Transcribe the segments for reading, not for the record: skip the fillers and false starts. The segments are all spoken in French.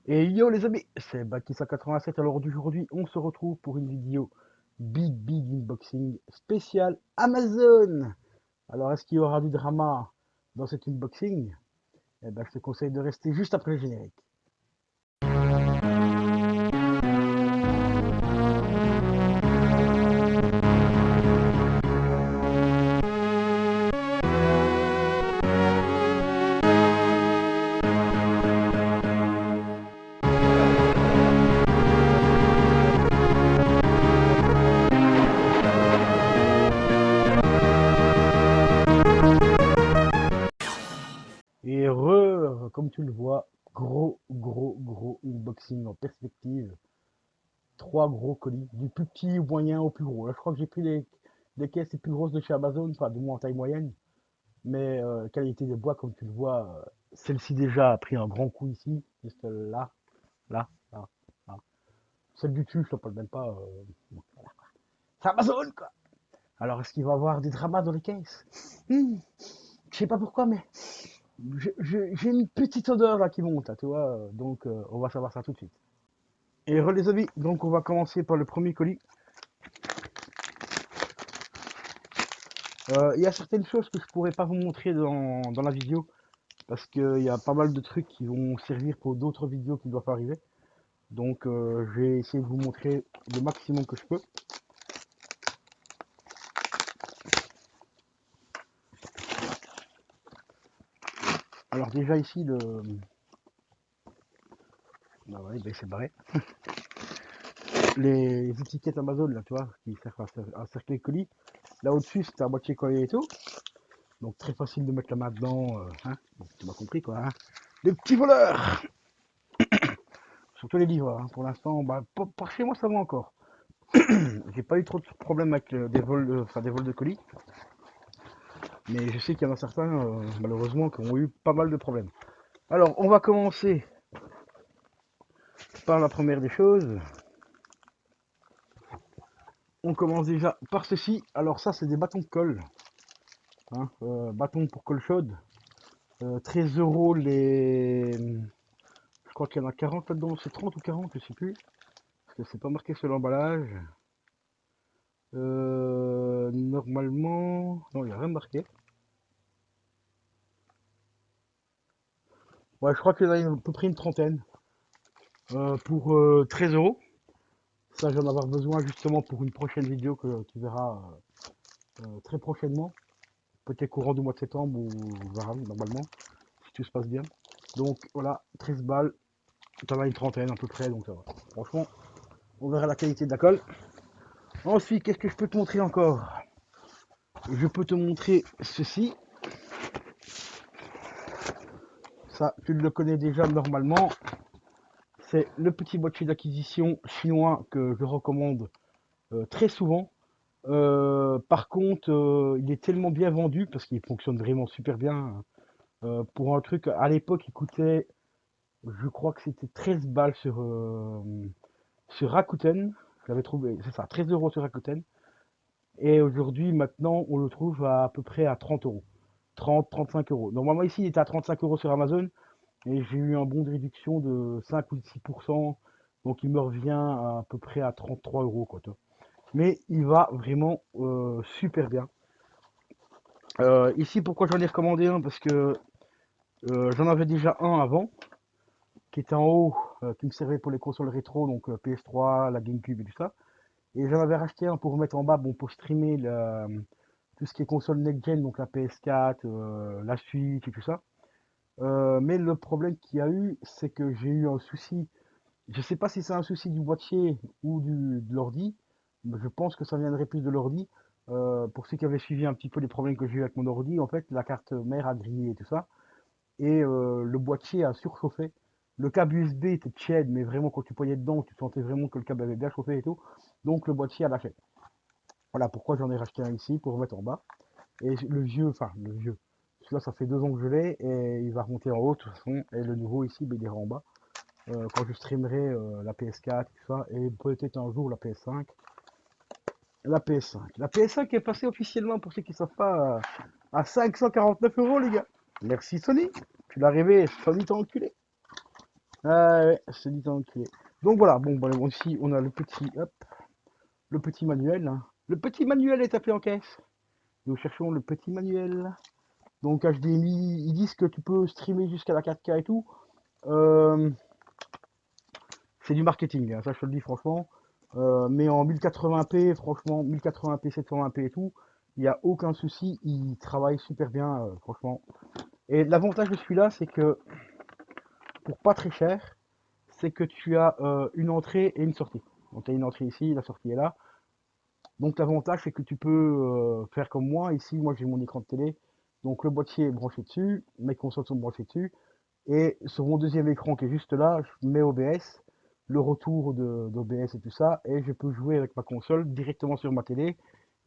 Et yo les amis, c'est Baki187. Alors d'aujourd'hui, on se retrouve pour une vidéo Big Unboxing spécial Amazon. Alors est-ce qu'il y aura du drama dans cet unboxing? Eh ben, je te conseille de rester juste après le générique. Et comme tu le vois, gros unboxing en perspective. Trois gros colis, du plus petit au moyen au plus gros. Là, je crois que j'ai pris les caisses les plus grosses de chez Amazon, enfin du moins en taille moyenne. Mais qualité des bois, comme tu le vois, celle-ci déjà a pris un grand coup ici, juste là, là. Celle du dessus, je ne parle même pas. Bon, voilà. C'est Amazon, quoi. Alors, est-ce qu'il va y avoir des dramas dans les caisses? Je sais pas pourquoi, mais j'ai une petite odeur là qui monte, là, tu vois. Donc, on va savoir ça tout de suite. Et les amis, donc on va commencer par le premier colis. Il y a certaines choses que je pourrais pas vous montrer dans la vidéo, parce qu'il y a pas mal de trucs qui vont servir pour d'autres vidéos qui doivent arriver. Donc je vais essayer de vous montrer le maximum que je peux. Alors déjà ici, bah ouais, ben c'est barré. Les étiquettes Amazon, là, tu vois, qui servent à cercler le colis. Là au-dessus, c'est un boîtier collé et tout. Donc très facile de mettre la main dedans. Hein. Bon, tu m'as compris quoi. Hein. Les petits voleurs. Surtout les livreurs. Hein. Pour l'instant, bah, par chez moi, ça va encore. J'ai pas eu trop de problèmes avec des vols de colis. Mais je sais qu'il y en a certains, malheureusement, qui ont eu pas mal de problèmes. Alors, on va commencer par la première des choses. On commence déjà par ceci. Alors ça, c'est des bâtons de colle. Hein, bâtons pour colle chaude. 13 euros les... Je crois qu'il y en a 40 là-dedans. C'est 30 ou 40, je sais plus. Parce que c'est pas marqué sur l'emballage. Normalement... Non, il n'y a rien marqué. Ouais, je crois qu'il y en a à peu près une trentaine. Pour 13 euros. Ça, je vais en avoir besoin justement pour une prochaine vidéo que tu verras très prochainement. Peut-être courant du mois de septembre ou on verra normalement, si tout se passe bien. Donc voilà, 13 balles. T'en as une trentaine à peu près, donc ça va. Franchement, on verra la qualité de la colle. Ensuite, qu'est-ce que je peux te montrer encore? Je peux te montrer ceci. Ça, tu le connais déjà normalement. C'est le petit boîtier d'acquisition chinois que je recommande très souvent. Par contre, il est tellement bien vendu parce qu'il fonctionne vraiment super bien. Pour un truc, à l'époque, il coûtait, je crois que c'était 13 balles sur Rakuten. Je l'avais trouvé, c'est ça, 13 euros sur Rakuten. Et aujourd'hui, maintenant, on le trouve à peu près à 30 euros. 30, 35 euros. Normalement, ici, il était à 35 euros sur Amazon. Et j'ai eu un bon de réduction de 5 ou 6%. Donc, il me revient à peu près à 33 euros, quoi. Mais il va vraiment super bien. Ici, pourquoi j'en ai recommandé un? Parce que j'en avais déjà un avant, qui était en haut, qui me servait pour les consoles rétro, donc PS3, la GameCube et tout ça. Et j'en avais racheté un pour mettre en bas, bon, pour streamer tout ce qui est console next-gen, donc la PS4, la Switch et tout ça. Mais le problème qu'il y a eu, c'est que j'ai eu un souci. Je sais pas si c'est un souci du boîtier ou de l'ordi. Mais je pense que ça viendrait plus de l'ordi. Pour ceux qui avaient suivi un petit peu les problèmes que j'ai eu avec mon ordi, en fait, la carte mère a grillé et tout ça. Et le boîtier a surchauffé. Le câble USB était tiède, mais vraiment quand tu poignais dedans, tu sentais vraiment que le câble avait bien chauffé et tout. Donc le boîtier a lâché. Voilà pourquoi j'en ai racheté un ici pour mettre en bas. Et le vieux, celui-là ça fait 2 ans que je l'ai et il va remonter en haut de toute façon. Et le nouveau ici, ben, il ira en bas. Quand je streamerai la PS4 et tout ça, et peut-être un jour la PS5. La PS5. La PS5 est passée officiellement, pour ceux qui ne savent pas, à 549 euros, les gars. Merci Sony. Tu l'as rêvé, Sony t'a enculé. Ah ouais, c'est dit enculé. Donc voilà, bon, ici on a le petit, hop, le petit manuel, hein. Le petit manuel est appelé en caisse. Nous cherchons le petit manuel. Donc HDMI, ils disent que tu peux streamer jusqu'à la 4K et tout. Euh, c'est du marketing, hein, ça je te le dis franchement. Mais en 1080p, franchement, 1080p, 720p et tout, il n'y a aucun souci, il travaille super bien, franchement. Et l'avantage de celui-là, c'est que pour pas très cher, c'est que tu as une entrée et une sortie. Donc tu as une entrée ici, la sortie est là. Donc l'avantage, c'est que tu peux faire comme moi. Ici, moi j'ai mon écran de télé. Donc le boîtier est branché dessus, mes consoles sont branchées dessus. Et sur mon deuxième écran qui est juste là, je mets OBS, le retour d'OBS et tout ça, et je peux jouer avec ma console directement sur ma télé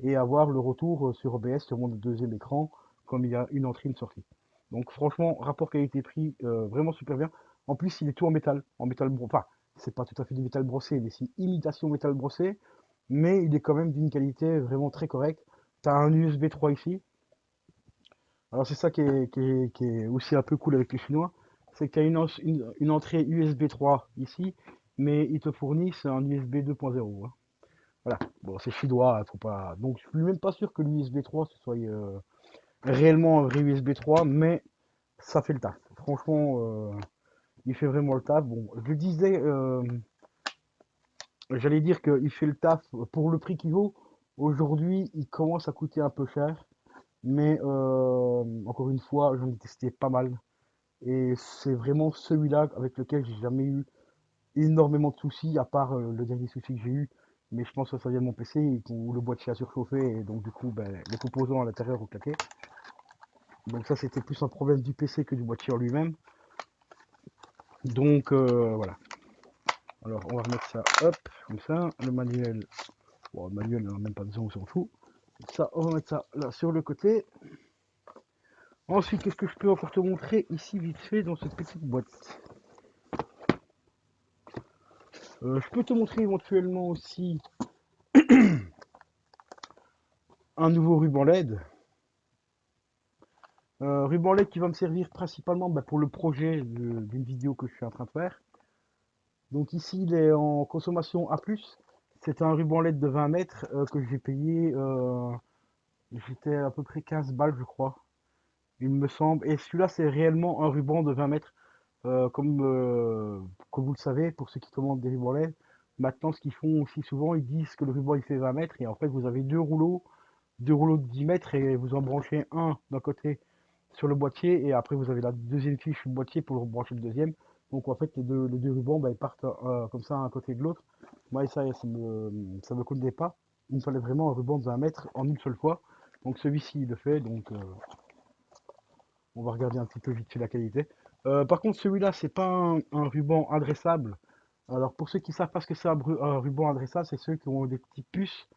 et avoir le retour sur OBS sur mon deuxième écran, comme il y a une entrée, une sortie. Donc franchement, rapport qualité-prix, vraiment super bien. En plus, il est tout en métal enfin, c'est pas tout à fait du métal brossé, mais c'est imitation métal brossé, mais il est quand même d'une qualité vraiment très correcte. Tu as un USB 3 ici, alors c'est ça qui est aussi un peu cool avec les Chinois, c'est que tu as une entrée USB 3 ici, mais ils te fournissent un USB 2.0, hein. Voilà, bon c'est chinois, faut pas. Donc je suis même pas sûr que l'USB 3 ce soit réellement un vrai USB 3, mais ça fait le taf. Franchement, il fait vraiment le taf. Bon, je disais, j'allais dire qu'il fait le taf pour le prix qu'il vaut. Aujourd'hui, il commence à coûter un peu cher, mais encore une fois, j'en ai testé pas mal. Et c'est vraiment celui-là avec lequel j'ai jamais eu énormément de soucis, à part le dernier souci que j'ai eu. Mais je pense que ça vient de mon PC où le boîtier a surchauffé et donc du coup ben, les composants à l'intérieur ont claqué. Donc ça c'était plus un problème du PC que du boîtier en lui-même. Donc voilà. Alors on va remettre ça hop, comme ça. Le manuel, bon le manuel on n'a même pas besoin, on s'en fout. Ça, on va mettre ça là sur le côté. Ensuite, qu'est-ce que je peux encore te montrer ici vite fait dans cette petite boîte? Je peux te montrer éventuellement aussi un nouveau ruban LED. Ruban LED qui va me servir principalement bah, pour le projet d'une vidéo que je suis en train de faire. Donc ici, il est en consommation A+. C'est un ruban LED de 20 mètres que j'ai payé, j'étais à peu près 15 balles, je crois, il me semble. Et celui-là, c'est réellement un ruban de 20 mètres. Comme vous le savez, pour ceux qui commandent des rubans LED, maintenant, ce qu'ils font aussi souvent, ils disent que le ruban, il fait 20 mètres. Et en fait, vous avez deux rouleaux de 10 mètres et vous en branchez un d'un côté sur le boîtier et après vous avez la deuxième fiche sur le boîtier pour brancher le deuxième. Donc en fait les deux rubans bah, ils partent comme ça un côté de l'autre. Moi ça me convenait pas. Il me fallait vraiment un ruban de 20 mètres en une seule fois. Donc celui-ci il le fait, donc on va regarder un petit peu vite fait la qualité. Par contre celui-là c'est pas un ruban adressable. Alors pour ceux qui savent pas ce que c'est un ruban adressable, c'est ceux qui ont des petites puces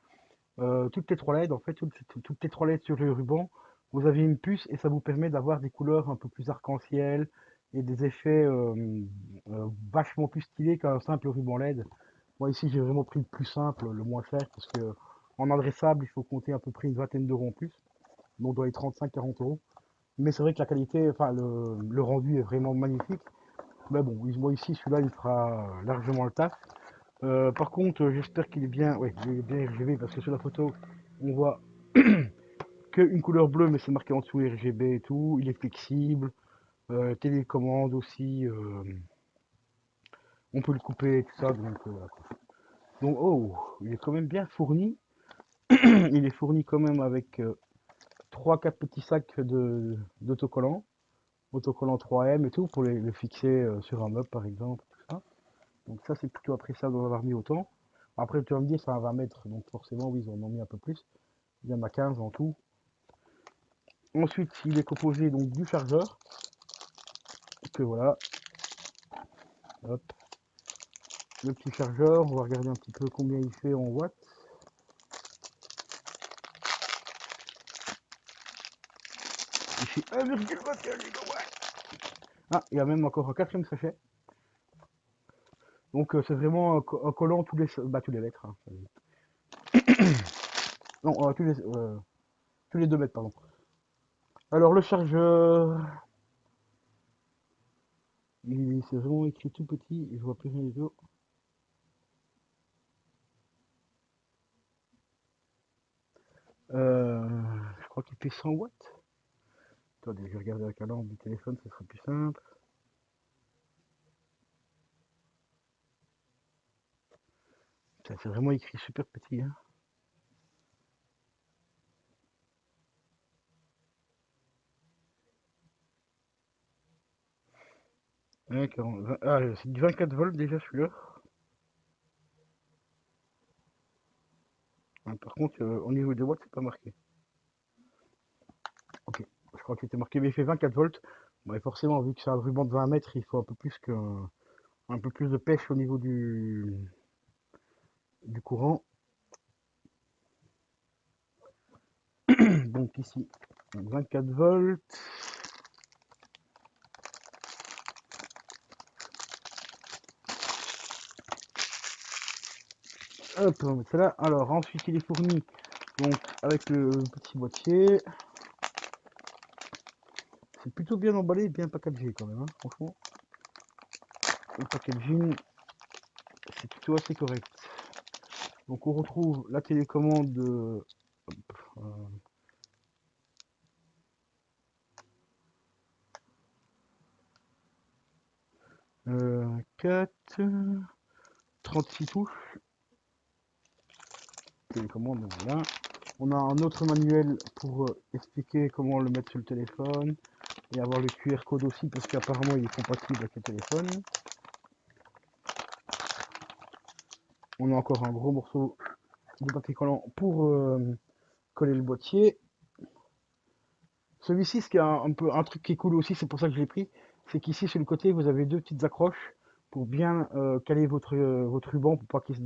toutes les trois LED, en fait, toutes les trois LED sur le ruban, vous avez une puce et ça vous permet d'avoir des couleurs un peu plus arc-en-ciel et des effets vachement plus stylés qu'un simple ruban LED. Moi ici j'ai vraiment pris le plus simple, le moins cher, parce que en adressable il faut compter à peu près une vingtaine d'euros en plus, donc dans les 35-40 euros. Mais c'est vrai que la qualité, enfin le rendu est vraiment magnifique. Mais bon, moi ici celui-là il fera largement le taf. Par contre, j'espère qu'il est bien, ouais, il est bien RGB parce que sur la photo, on voit qu'une couleur bleue, mais c'est marqué en dessous RGB et tout. Il est flexible, télécommande aussi, on peut le couper et tout ça. Donc, voilà. Donc, oh, il est quand même bien fourni. Il est fourni quand même avec 3-4 petits sacs d'autocollants, autocollants 3M et tout, pour les fixer sur un meuble par exemple. Tout ça. Donc ça, c'est plutôt appréciable d'en avoir mis autant. Après, tu vas me dire, c'est un 20 mètres, donc forcément, oui, ils en ont mis un peu plus. Il y en a 15 en tout. Ensuite, il est composé donc du chargeur, que voilà, hop, le petit chargeur, on va regarder un petit peu combien il fait en watts. Il fait 1,21 gigawatts. Ah, il y a même encore un quatrième sachet. Donc c'est vraiment un collant tous les mètres, hein. Non, tous les 2 mètres, pardon. Alors le chargeur, C'est vraiment écrit tout petit, je vois plus rien du tout. Je crois qu'il fait 100 watts. Attendez, je vais regarder avec la lampe du téléphone, ce sera plus simple. C'est vraiment écrit super petit, hein. Ouais, ah, c'est du 24 volts déjà celui-là. Par contre, au niveau des watts, c'est pas marqué. Ok, je crois qu'il était marqué, mais il fait 24 volts. Bon, et forcément, vu que c'est un ruban de 20 mètres, il faut un peu plus de pêche au niveau du courant. Donc ici, 24 volts. Hop, on va mettre ça là. Alors, ensuite, il est fourni donc avec le petit boîtier. C'est plutôt bien emballé, bien packagé quand même, hein, franchement. Le packaging, c'est plutôt assez correct. Donc, on retrouve la télécommande de 4, 36 touches. Télécommande, donc voilà. On a un autre manuel pour expliquer comment le mettre sur le téléphone et avoir le QR code aussi parce qu'apparemment il est compatible avec le téléphone. On a encore un gros morceau de papier collant pour coller le boîtier. Celui-ci, ce qui est un peu un truc qui est cool aussi, c'est pour ça que je l'ai pris, c'est qu'ici sur le côté vous avez deux petites accroches pour bien caler votre ruban pour pas qu'il se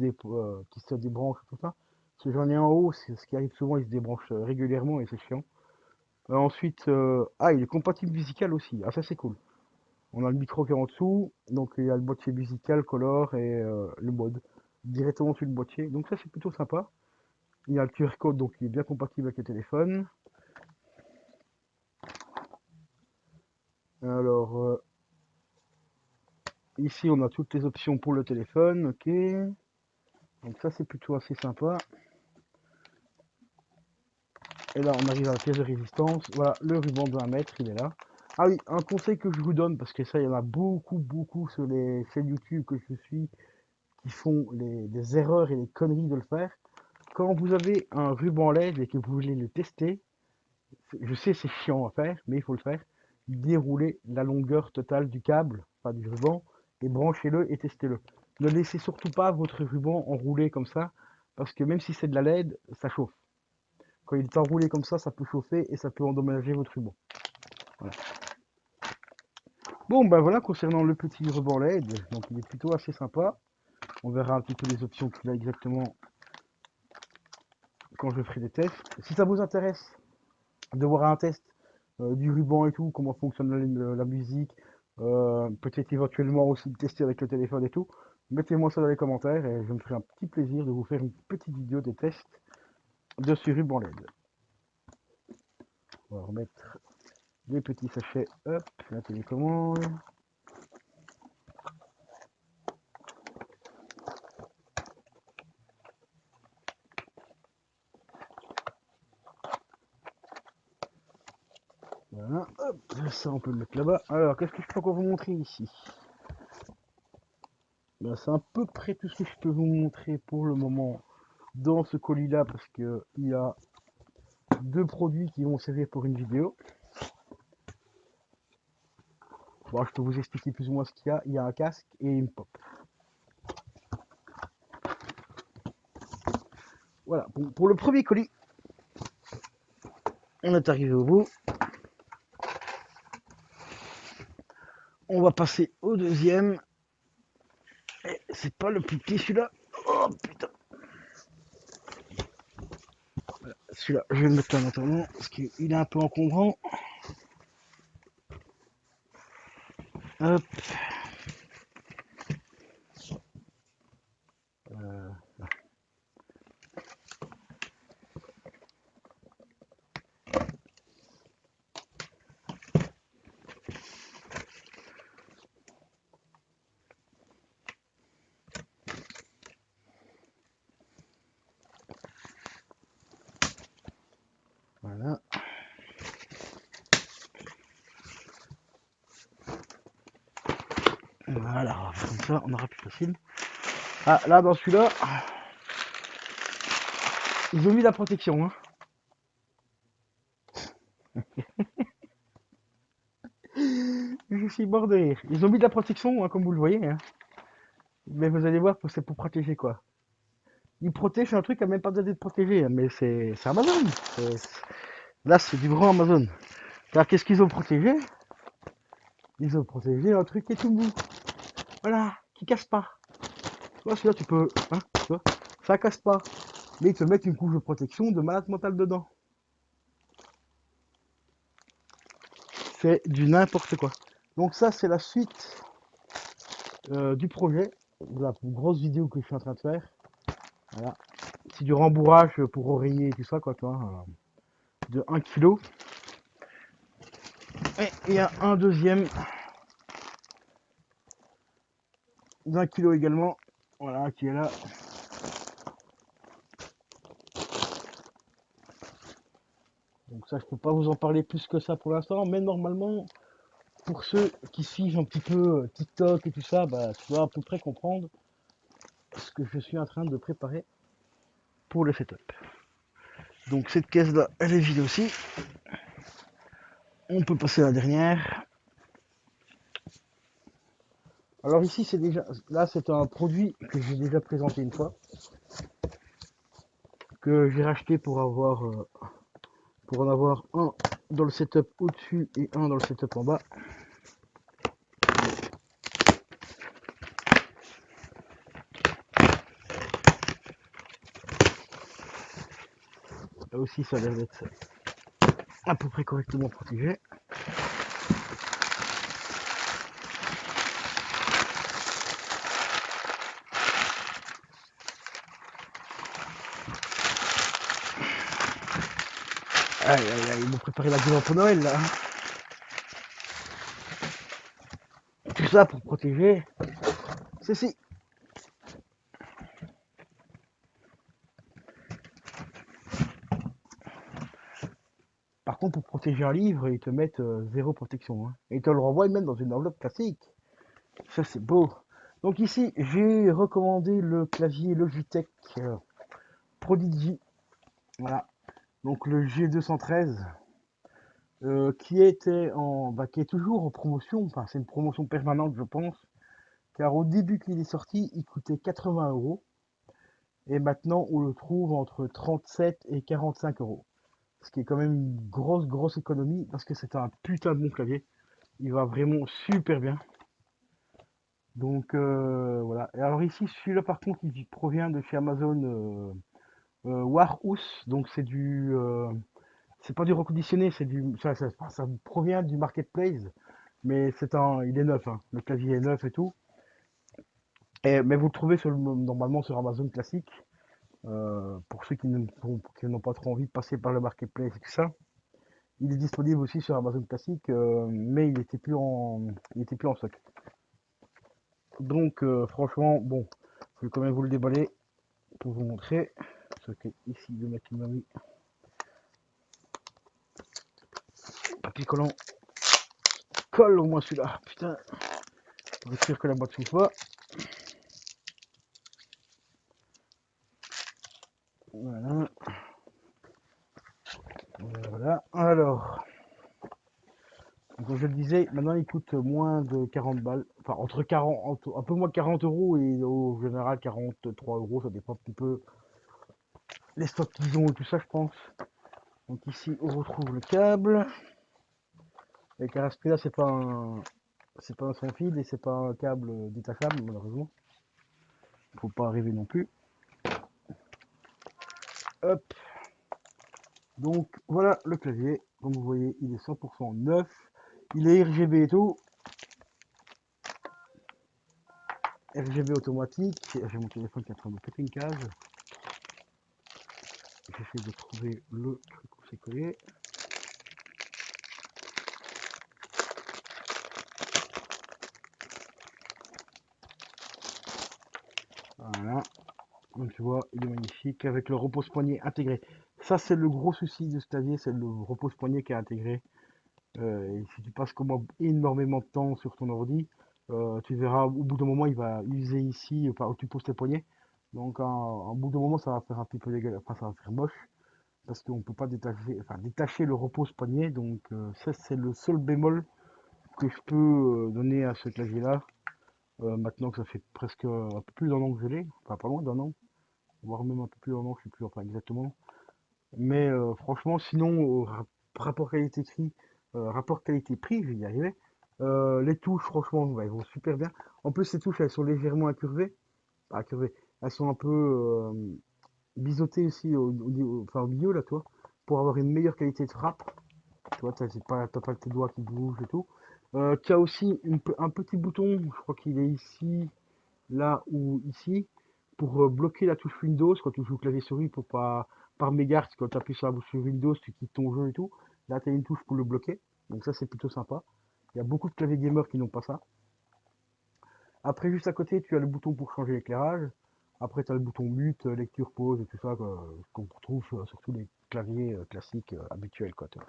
débranche tout ça. Si j'en ai en haut, c'est ce qui arrive souvent, il se débranche régulièrement et c'est chiant. Ensuite, il est compatible musical aussi. Ah, ça c'est cool. On a le micro qui est en dessous, donc il y a le boîtier musical, color et le mode directement sur le boîtier. Donc ça c'est plutôt sympa. Il y a le QR code, donc il est bien compatible avec le téléphone. Alors ici on a toutes les options pour le téléphone, ok. Donc ça c'est plutôt assez sympa. Et là on arrive à la pièce de résistance. Voilà, le ruban de 1 mètre, il est là. Ah oui, un conseil que je vous donne, parce que ça il y en a beaucoup sur les chaînes YouTube que je suis, qui font des erreurs et des conneries de le faire. Quand vous avez un ruban LED et que vous voulez le tester, je sais c'est chiant à faire, mais il faut le faire. Déroulez la longueur totale du câble, enfin du ruban, et branchez-le et testez-le. Ne laissez surtout pas votre ruban enroulé comme ça, parce que même si c'est de la LED, ça chauffe. Quand il est enroulé comme ça peut chauffer et ça peut endommager votre ruban. Voilà. Bon, ben voilà, concernant le petit ruban LED, donc il est plutôt assez sympa. On verra un petit peu les options qu'il a exactement quand je ferai des tests. Si ça vous intéresse de voir un test du ruban et tout, comment fonctionne la musique, peut-être éventuellement aussi le tester avec le téléphone et tout, mettez-moi ça dans les commentaires et je me ferai un petit plaisir de vous faire une petite vidéo de test de ce ruban LED. On va remettre les petits sachets, hop, la télécommande. Voilà, hop, ça on peut le mettre là-bas. Alors, qu'est-ce que je peux encore vous montrer ici? Ben, c'est à peu près tout ce que je peux vous montrer pour le moment dans ce colis-là, parce que il y a deux produits qui vont servir pour une vidéo. Bon, je peux vous expliquer plus ou moins ce qu'il y a. Il y a un casque et une pop. Voilà, pour le premier colis, on est arrivé au bout. On va passer au deuxième. C'est pas le plus petit celui-là. Oh putain. Voilà, celui-là, je vais le mettre là maintenant parce qu'il est un peu encombrant. Hop. Euh, ça, on aura plus facile. Ah, là, dans celui-là, ils ont mis la protection. Hein. Je suis mort de rire. Ils ont mis de la protection, hein, comme vous le voyez. Hein. Mais vous allez voir, c'est pour protéger quoi. Ils protègent un truc qui n'a même pas besoin d'être protégé. Hein, mais c'est Amazon. Là, c'est du grand Amazon. Car qu'est-ce qu'ils ont protégé? Ils ont protégé un truc qui est tout mou. Voilà, qui casse pas. Tu vois, celui-là, tu peux. Hein, tu vois, ça casse pas. Mais ils te mettent une couche de protection de malade mental dedans. C'est du n'importe quoi. Donc ça, c'est la suite du projet, de la grosse vidéo que je suis en train de faire. Voilà. C'est du rembourrage pour oreiller et tout ça, quoi, tu vois, de 1 kg. Et il y a un deuxième d'1 kg également, voilà, qui est là. Donc ça, je peux pas vous en parler plus que ça pour l'instant, mais normalement, pour ceux qui suivent un petit peu TikTok et tout ça, bah, tu vas à peu près comprendre ce que je suis en train de préparer pour le setup. Donc cette caisse là, elle est vide aussi. On peut passer à la dernière. Alors ici c'est déjà, là c'est un produit que j'ai déjà présenté une fois, que j'ai racheté pour en avoir un dans le setup au-dessus et un dans le setup en bas. Là aussi ça a l'air d'être à peu près correctement protégé. Aïe aïe aïe, ils m'ont préparé la gueule pour Noël là. Tout ça pour protéger ceci. Par contre pour protéger un livre, ils te mettent zéro protection. Hein. Et ils te le renvoient même dans une enveloppe classique. Ça c'est beau. Donc ici j'ai recommandé le clavier Logitech Prodigy. Voilà. Donc le G213. Qui est toujours en promotion, enfin c'est une promotion permanente je pense, car au début qu'il est sorti, il coûtait 80 euros, et maintenant on le trouve entre 37 et 45 euros. Ce qui est quand même une grosse économie, parce que c'est un putain de bon clavier. Il va vraiment super bien. Donc voilà. Et alors ici, celui-là par contre, il provient de chez Amazon Warhouse, donc c'est pas du reconditionné, ça provient du marketplace, mais il est neuf, hein. Le clavier est neuf et tout. Mais vous le trouvez normalement sur Amazon classique, pour ceux qui n'ont pas trop envie de passer par le marketplace et tout ça. Il est disponible aussi sur Amazon classique, mais il était plus en stock. Donc franchement, bon, je vais quand même vous le déballer pour vous montrer. Ce que ici le mec qui m'a mis papier collant colle au moins celui-là. Putain, pour être sûr que la boîte s'ouvre pas. Voilà. Voilà. Alors, comme je le disais, maintenant il coûte moins de 40 balles. Enfin, entre 40, un peu moins de 40 euros et au général 43 euros. Ça dépend un petit peu les stocks qu'ils ont et tout ça, je pense. Donc ici, on retrouve le câble. Et car à ce prix-là, c'est pas un sans fil et c'est pas un câble détachable, malheureusement. Faut pas arriver non plus. Hop. Donc voilà le clavier. Comme vous voyez, il est 100% neuf. Il est RGB et tout. RGB automatique. J'ai mon téléphone qui est en train de péter une case. J'essaie de trouver le truc où c'est collé. Voilà. Donc tu vois, il est magnifique avec le repose-poignet intégré. Ça, c'est le gros souci de ce clavier, c'est le repose-poignet qui est intégré. Et si tu passes comme moi énormément de temps sur ton ordi, Tu verras, au bout d'un moment, il va user ici, enfin, où tu poses tes poignets. Donc, au bout d'un moment, ça va faire un petit peu dégueulasse, enfin, ça va faire moche, parce qu'on peut pas détacher, enfin, détacher le repose-poignet. Donc, ça, c'est le seul bémol que je peux donner à ce clavier-là. Maintenant que ça fait presque un peu plus d'un an que je l'ai, enfin, pas loin d'un an, voire même un peu plus d'un an, je sais plus, enfin, exactement. Mais franchement, sinon, rapport qualité-prix, rapport qualité-prix, je vais y arriver. Les touches, franchement, bah, elles vont super bien. En plus, ces touches, elles sont légèrement incurvées. Pas incurvées, elles sont un peu biseautées aussi enfin, au milieu, là, toi, pour avoir une meilleure qualité de frappe. Tu vois, t'as pas tes doigts qui bougent et tout. Tu as aussi un petit bouton, je crois qu'il est ici, là ou ici, pour bloquer la touche Windows quand tu joues clavier souris pour pas par mégarde quand tu appuies sur la touche Windows, tu quittes ton jeu et tout. Là, tu as une touche pour le bloquer. Donc ça, c'est plutôt sympa. Il y a beaucoup de claviers gamers qui n'ont pas ça. Après, juste à côté, tu as le bouton pour changer l'éclairage. Après, tu as le bouton mute, lecture, pause et tout ça qu'on retrouve sur tous les claviers classiques habituels, quoi, tu vois.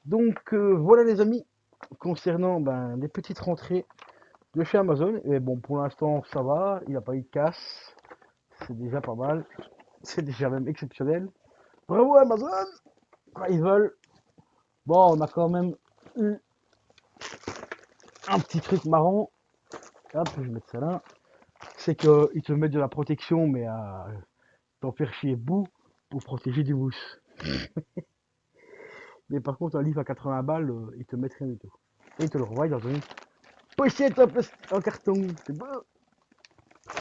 Donc voilà les amis, concernant les petites rentrées de chez Amazon. Et bon, pour l'instant, ça va, il n'a pas eu de casse. C'est déjà pas mal. C'est déjà même exceptionnel. Bravo Amazon! Ah, ils veulent. Bon, on a quand même eu un petit truc marrant. Hop, je vais mettre ça là. C'est qu'ils te mettent de la protection, mais à t'en faire chier bout pour protéger du mousse. Mais par contre, un livre à 80 balles, ils te mettent rien du tout. Et ils te le renvoient dans une pochette en carton. C'est beau.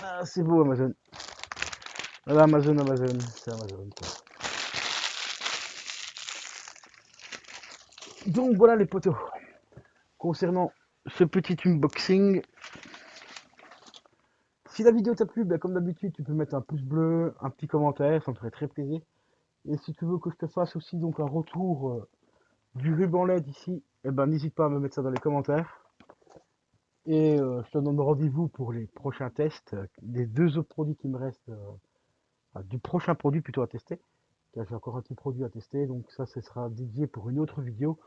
Ah, c'est beau Amazon. Voilà, Amazon, c'est Amazon, quoi. Donc voilà les potos. Concernant ce petit unboxing, si la vidéo t'a plu, comme d'habitude, tu peux mettre un pouce bleu, un petit commentaire, ça me ferait très plaisir. Et si tu veux que je te fasse aussi donc un retour du ruban LED ici, n'hésite pas à me mettre ça dans les commentaires. Et je te donne rendez-vous pour les prochains tests des deux autres produits qui me restent, enfin, du prochain produit plutôt à tester. Car j'ai encore un petit produit à tester, donc ça, ce sera dédié pour une autre vidéo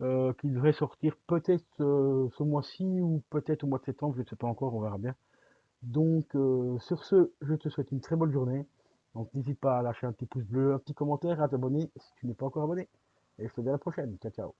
qui devrait sortir peut-être ce mois-ci ou peut-être au mois de septembre, je ne sais pas encore, on verra bien. Donc sur ce, je te souhaite une très bonne journée. Donc n'hésite pas à lâcher un petit pouce bleu, un petit commentaire, à t'abonner si tu n'es pas encore abonné. Et je te dis à la prochaine. Ciao, ciao.